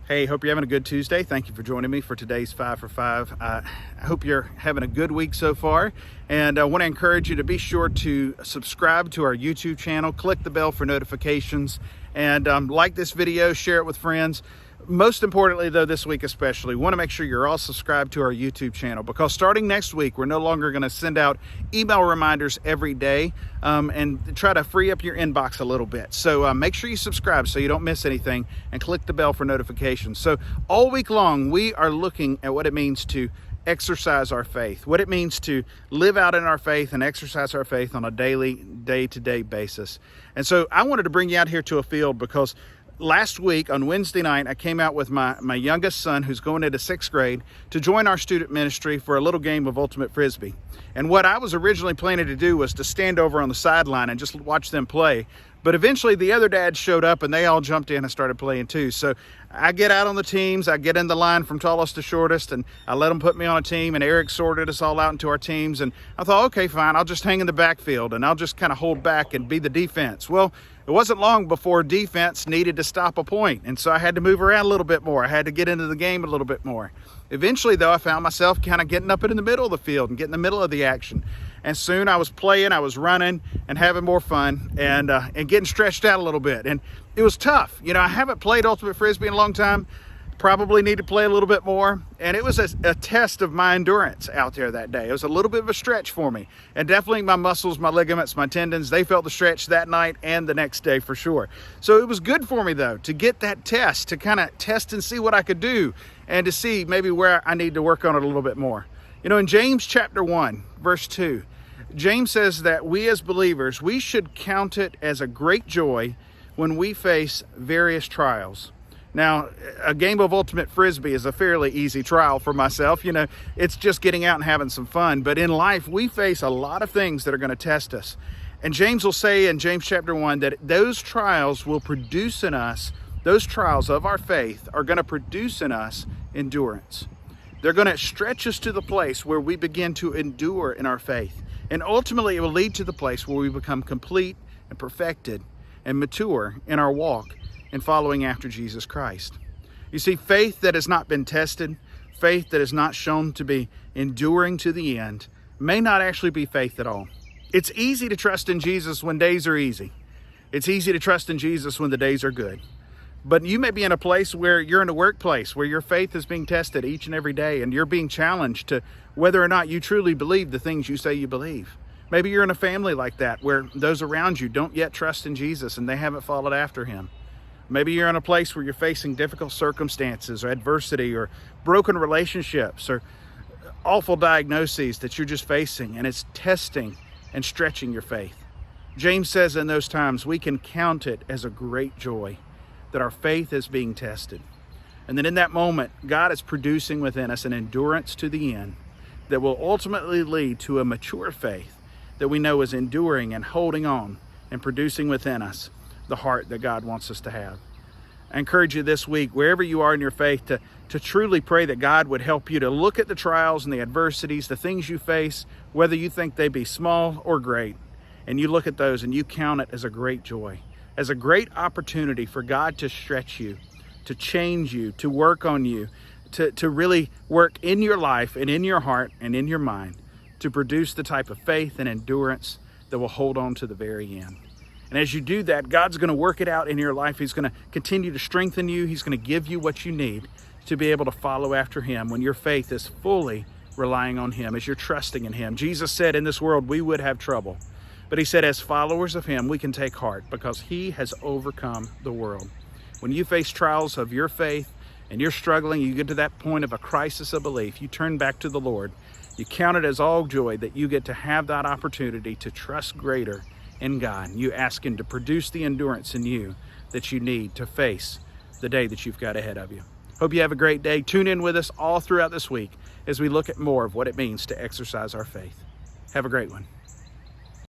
Hey, hope you're having a good Tuesday. Thank you for joining me for today's 5 for 5. I hope you're having a good week so far. And I want to encourage you to be sure to subscribe to our YouTube channel, click the bell for notifications, and like this video, share it with friends. Most importantly, though, this week especially, want to make sure you're all subscribed to our YouTube channel, because starting next week, we're no longer going to send out email reminders every day and try to free up your inbox a little bit. So make sure you subscribe so you don't miss anything, and click the bell for notifications. So all week long, we are looking at what it means to exercise our faith, what it means to live out in our faith and exercise our faith on a daily, day-to-day basis. And so I wanted to bring you out here to a field because last week on Wednesday night, I came out with my youngest son, who's going into 6th grade, to join our student ministry for a little game of Ultimate Frisbee. And what I was originally planning to do was to stand over on the sideline and just watch them play. But eventually the other dads showed up and they all jumped in and started playing too. So I get out on the teams, I get in the line from tallest to shortest, and I let them put me on a team, and Eric sorted us all out into our teams. And I thought, okay, fine, I'll just hang in the backfield and I'll just kind of hold back and be the defense. Well, it wasn't long before defense needed to stop a point, and so I had to move around a little bit more. I had to get into the game a little bit more. Eventually, though, I found myself kind of getting up in the middle of the field and getting in the middle of the action. And soon I was playing, I was running and having more fun and getting stretched out a little bit. And it was tough. You know, I haven't played Ultimate Frisbee in a long time. Probably need to play a little bit more. And it was a test of my endurance out there that day. It was a little bit of a stretch for me. And definitely my muscles, my ligaments, my tendons, they felt the stretch that night and the next day for sure. So it was good for me, though, to get that test, to kind of test and see what I could do, and to see maybe where I need to work on it a little bit more. You know, in James chapter 1, verse 2, James says that we as believers, we should count it as a great joy when we face various trials. Now, a game of Ultimate Frisbee is a fairly easy trial for myself. You know, it's just getting out and having some fun. But in life, we face a lot of things that are going to test us. And James will say in James chapter 1 that those trials will produce in us, those trials of our faith are going to produce in us endurance. They're going to stretch us to the place where we begin to endure in our faith. And ultimately, it will lead to the place where we become complete and perfected and mature in our walk and following after Jesus Christ. You see, faith that has not been tested, faith that is not shown to be enduring to the end, may not actually be faith at all. It's easy to trust in Jesus when days are easy. It's easy to trust in Jesus when the days are good. But you may be in a place where you're in a workplace where your faith is being tested each and every day, and you're being challenged to whether or not you truly believe the things you say you believe. Maybe you're in a family like that where those around you don't yet trust in Jesus and they haven't followed after him. Maybe you're in a place where you're facing difficult circumstances or adversity or broken relationships or awful diagnoses that you're just facing, and it's testing and stretching your faith. James says in those times we can count it as a great joy that our faith is being tested. And then in that moment, God is producing within us an endurance to the end that will ultimately lead to a mature faith that we know is enduring and holding on and producing within us the heart that God wants us to have. I encourage you this week, wherever you are in your faith, to truly pray that God would help you to look at the trials and the adversities, the things you face, whether you think they be small or great, and you look at those and you count it as a great joy, as a great opportunity for God to stretch you, to change you, to work on you, to really work in your life and in your heart and in your mind to produce the type of faith and endurance that will hold on to the very end. And as you do that, God's going to work it out in your life. He's going to continue to strengthen you. He's going to give you what you need to be able to follow after him when your faith is fully relying on him, as you're trusting in him. Jesus said in this world we would have trouble, but he said as followers of him, we can take heart because he has overcome the world. When you face trials of your faith and you're struggling, you get to that point of a crisis of belief, you turn back to the Lord. You count it as all joy that you get to have that opportunity to trust greater in God. You ask him to produce the endurance in you that you need to face the day that you've got ahead of you. Hope you have a great day. Tune in with us all throughout this week as we look at more of what it means to exercise our faith. Have a great one.